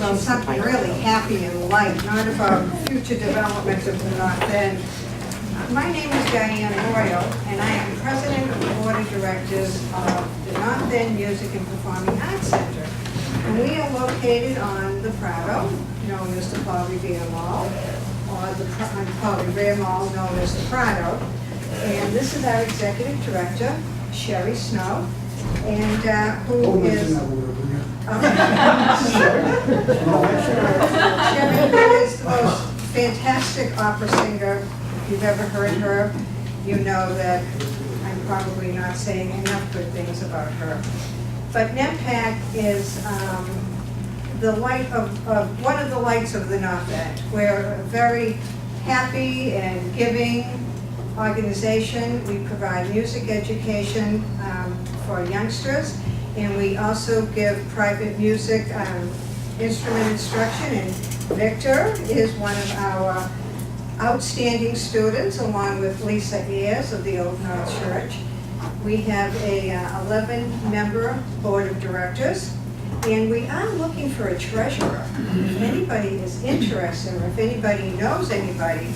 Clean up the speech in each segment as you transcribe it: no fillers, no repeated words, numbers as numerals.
about something really happy and light, not about future development of the North End. My name is Diane Royal, and I am president of the board of directors of the North End Music and Performing Arts Center. And we are located on the Prado, known as the Paul Revere Mall, or the Paul Revere Mall, known as the Prado. And this is our executive director, Sherry Snow, and who is... Sherry, who is the most fantastic opera singer. If you've ever heard her, you know that I'm probably not saying enough good things about her. But NEMPAC is the light of one of the lights of the North End. We're a very happy and giving organization. We provide music education for youngsters, and we also give private music instrument instruction. And Victor is one of our outstanding students, along with Lisa Ayers of the Old North Church. We have a 11-member board of directors, and we are looking for a treasurer. If anybody is interested, or if anybody knows anybody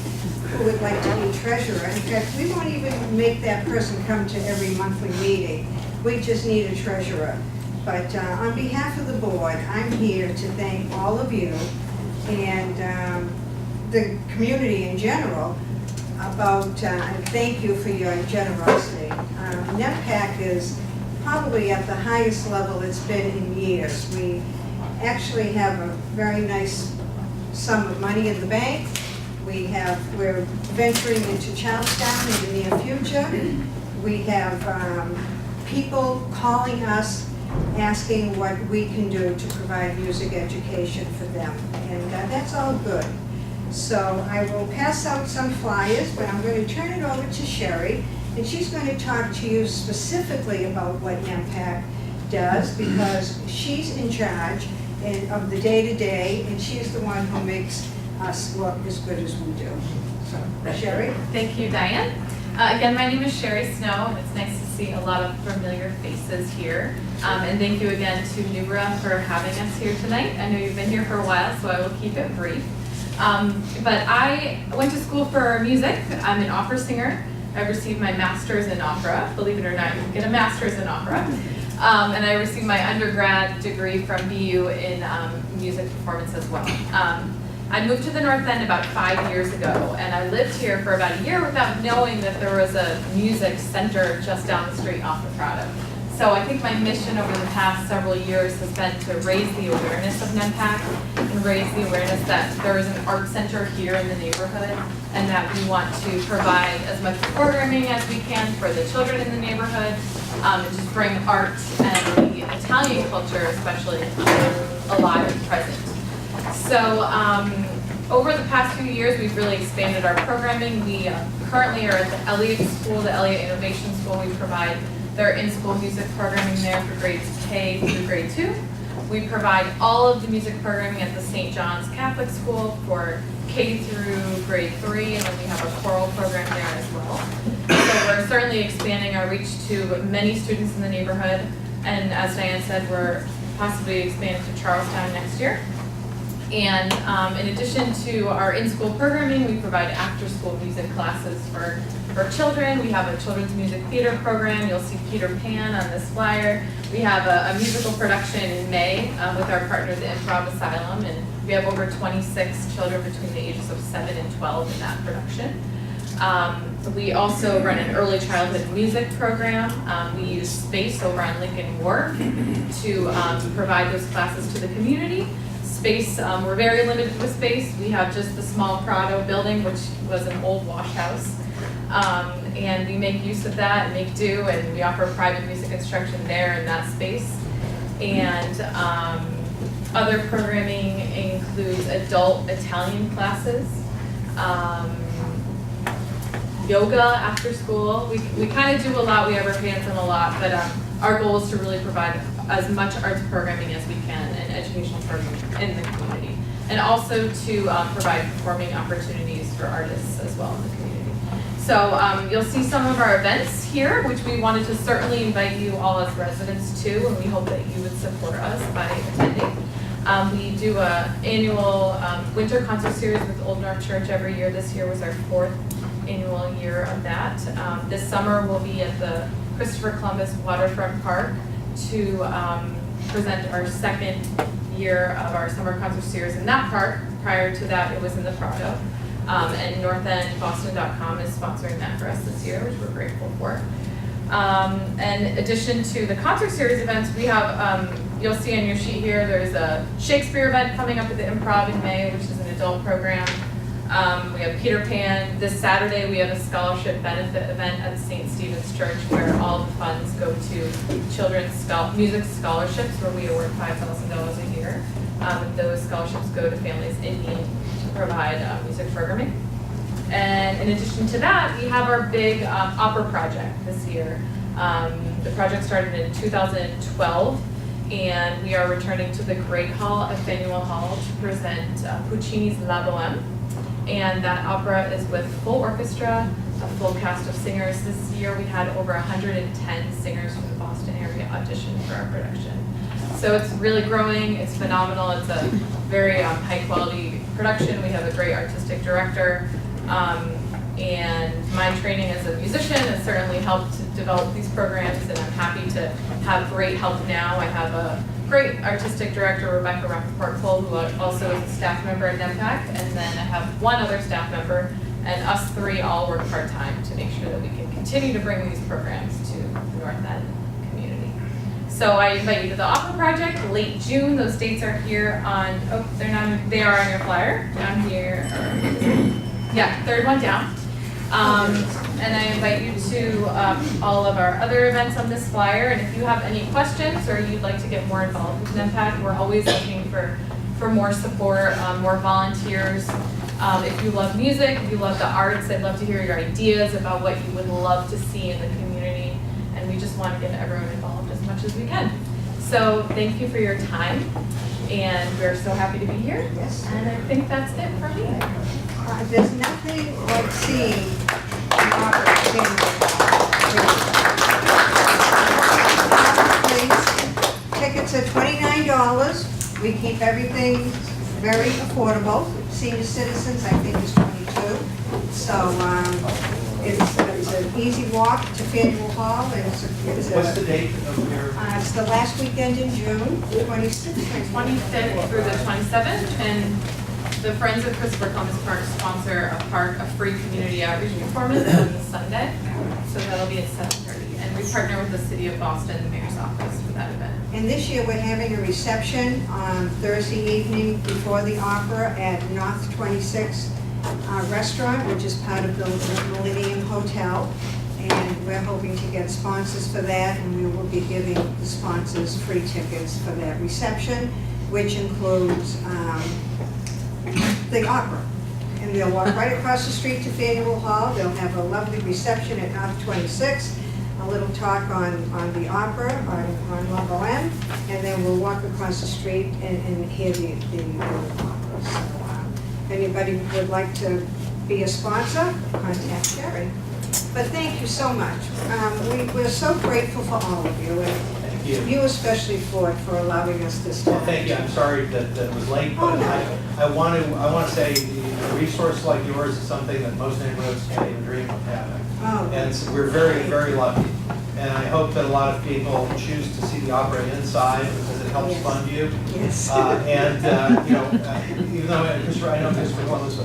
who would like to be treasurer, in fact, we won't even make that person come to every monthly meeting. We just need a treasurer. But on behalf of the board, I'm here to thank all of you and the community in general about, and thank you for your generosity. NEMPAC is probably at the highest level it's been in years. We actually have a very nice sum of money in the bank. We're venturing into Charlestown in the near future. We have people calling us asking what we can do to provide music education for them, and that's all good. So I will pass out some flyers, but I'm going to turn it over to Sherry, and she's going to talk to you specifically about what NEMPAC does, because she's in charge of the day-to-day, and she's the one who makes us look as good as we do. So, Sherry? Thank you, Diane. Again, my name is Sherry Snow, and it's nice to see a lot of familiar faces here. And thank you again to NEWRA for having us here tonight. I know you've been here for a while, so I will keep it brief. But I went to school for music. I'm an opera singer. I received my master's in opera. Believe it or not, you can get a master's in opera. And I received my undergrad degree from BU in music performance as well. I moved to the North End about 5 years ago, and I lived here for about a year without knowing that there was a music center just down the street off the Prado. So I think my mission over the past several years has been to raise the awareness of NEMPAC and raise the awareness that there is an art center here in the neighborhood, and that we want to provide as much programming as we can for the children in the neighborhood, and just bring art and the Italian culture especially alive and present. So over the past few years, we've really expanded our programming. We currently are at the Elliott School, the Elliott Innovation School. We provide their in-school music programming there for grades K through grade 2. We provide all of the music programming at the St. John's Catholic School for K through grade 3, and then we have a choral program there as well. So we're certainly expanding our reach to many students in the neighborhood, and as Diane said, we're possibly expanding to Charlestown next year. And in addition to our in-school programming, we provide after-school music classes for children. We have a children's music theater program. You'll see Peter Pan on this flyer. We have a musical production in May with our partner, the Improv Asylum, and we have over 26 children between the ages of 7 and 12 in that production. We also run an early childhood music program. We use space over on Lincoln Wharf to provide those classes to the community. Space, we're very limited with space. We have just the small Prado building, which was an old wash house. And we make use of that and make do, and we offer private music instruction there in that space. And other programming includes adult Italian classes, yoga after school. We kind of do a lot, we have our hands on a lot, but our goal is to really provide as much arts programming as we can and educational programming in the community. And also to provide performing opportunities for artists as well in the community. So you'll see some of our events here, which we wanted to certainly invite you all as residents to, and we hope that you would support us by attending. We do a annual winter concert series with Old North Church every year. This year was our 4th annual year of that. This summer we'll be at the Christopher Columbus Waterfront Park to present our 2nd year of our summer concert series in that park. Prior to that, it was in the Prado. And NorthEndBoston.com is sponsoring that for us this year, which we're grateful for. In addition to the concert series events, we have, you'll see on your sheet here, there's a Shakespeare event coming up at the Improv in May, which is an adult program. We have Peter Pan. This Saturday, we have a scholarship benefit event at St. Stephen's Church where all the funds go to children's music scholarships, where we award $5,000 a year. Those scholarships go to families in need to provide music programming. And in addition to that, we have our big opera project this year. The project started in 2012, and we are returning to the Great Hall at Faneuil Hall to present Puccini's La Bohème. And that opera is with full orchestra, a full cast of singers. This year we had over 110 singers from the Boston area audition for our production. So it's really growing, it's phenomenal, it's a very high quality production. We have a great artistic director. And my training as a musician has certainly helped to develop these programs, and I'm happy to have great help now. I have a great artistic director, Rebecca Rappaport-Cole, who also is a staff member at NEMPAC, and then I have one other staff member, and us 3 all work part-time to make sure that we can continue to bring these programs to the North End community. So I invite you to the Opera Project, late June. Those dates are here on, oh, they are on your flyer, down here. Yeah, 3rd one down. And I invite you to all of our other events on this flyer. And if you have any questions or you'd like to get more involved with NEMPAC, we're always looking for more support, more volunteers. If you love music, if you love the arts, I'd love to hear your ideas about what you would love to see in the community. And we just want to get everyone involved as much as we can. So thank you for your time. And we're so happy to be here. Yes. And I think that's it for me. There's nothing like seeing an opera Tickets are $29. We keep everything very affordable. Senior citizens, I think, is 22. So it's an easy walk to Faneuil Hall. And What's the date of your? It's the last weekend in June, 26th. 25th through the 27th, and the Friends of Christopher Columbus Park sponsor a free community outreach performance on this Sunday. So that'll be at 7:30. And we partner with the City of Boston, the Mayor's Office, for that event. And this year we're having a reception on Thursday evening before the opera at North 26 Restaurant, which is part of the Millennium Hotel. And we're hoping to get sponsors for that, and we will be giving the sponsors free tickets for that reception, which includes the opera. And they'll walk right across the street to Faneuil Hall. They'll have a lovely reception at North 26, a little talk on the opera, on La Bohème, and then we'll walk across the street and hear the opera. So if anybody would like to be a sponsor, contact Sherry. But thank you so much. We're so grateful for all of you, and you especially for allowing us this time. Well, thank you. I'm sorry that it was late, but I want to say a resource like yours is something that most neighborhoods can't even dream of having. Oh. And so we're very, very lucky. And I hope that a lot of people choose to see the opera inside because it helps fund you. Yes. Even though I know Christopher Columbus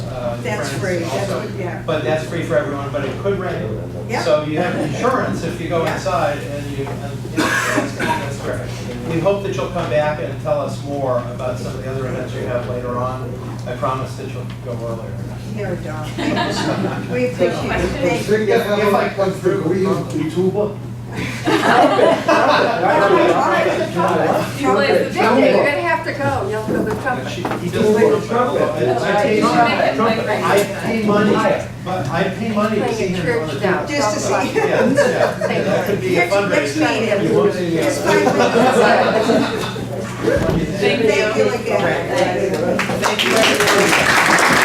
that's friends free. also, Yeah. but that's free for everyone. But it could rain, Yep. so you have insurance if you go Yeah. inside, and that's great. We hope that you'll come back and tell us more about some of the other events you have later on. I promise that you'll go earlier. You're a dog. Thank you so much. We appreciate it. Thank you. If I come through, YouTuber? You play the Victor, you're gonna have to go. You'll go to the trumpet. He doesn't want to trumpet. I pay money, but I pay money to see Playing in him on the church now. Just to see. Yeah, that could be a Next fundraiser. meeting. You won't see me Just outside. 5 minutes. Thank you. Thank you again. Thank you, everybody.